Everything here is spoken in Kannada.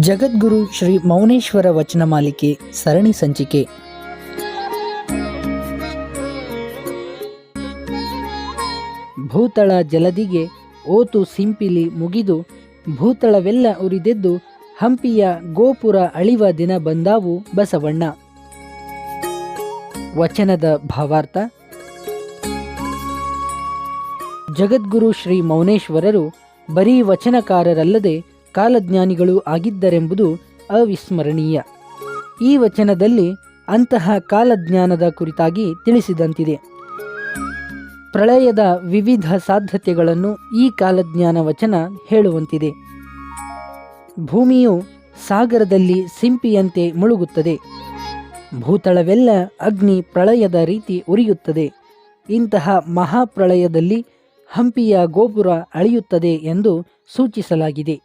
ಜಗದ್ಗುರು ಶ್ರೀ ಮೌನೇಶ್ವರ ವಚನ ಮಾಲಿಕೆ ಸರಣಿ ಸಂಚಿಕೆ. ಭೂತಳ ಜಲದಿಗೆ ಓತು ಸಿಂಪಿಲಿ ಮುಗಿದು ಭೂತಳವೆಲ್ಲ ಉರಿದೆದ್ದು ಹಂಪಿಯ ಗೋಪುರ ಅಳಿವ ದಿನ ಬಂದಾವು ಬಸವಣ್ಣ. ವಚನದ ಭಾವಾರ್ಥ: ಜಗದ್ಗುರು ಶ್ರೀ ಮೌನೇಶ್ವರರು ಬರೀ ವಚನಕಾರರಲ್ಲದೆ ಕಾಲಜ್ಞಾನಿಗಳು ಆಗಿದ್ದರೆಂಬುದು ಅವಿಸ್ಮರಣೀಯ. ಈ ವಚನದಲ್ಲಿ ಅಂತಹ ಕಾಲಜ್ಞಾನದ ಕುರಿತಾಗಿ ತಿಳಿಸಿದಂತಿದೆ. ಪ್ರಳಯದ ವಿವಿಧ ಸಾಧ್ಯತೆಗಳನ್ನು ಈ ಕಾಲಜ್ಞಾನ ವಚನ ಹೇಳುವಂತಿದೆ. ಭೂಮಿಯು ಸಾಗರದಲ್ಲಿ ಸಿಂಪಿಯಂತೆ ಮುಳುಗುತ್ತದೆ. ಭೂತಳವೆಲ್ಲ ಅಗ್ನಿ ಪ್ರಳಯದ ರೀತಿ ಉರಿಯುತ್ತದೆ. ಇಂತಹ ಮಹಾಪ್ರಳಯದಲ್ಲಿ ಹಂಪಿಯ ಗೋಪುರ ಅಳಿಯುತ್ತದೆ ಎಂದು ಸೂಚಿಸಲಾಗಿದೆ.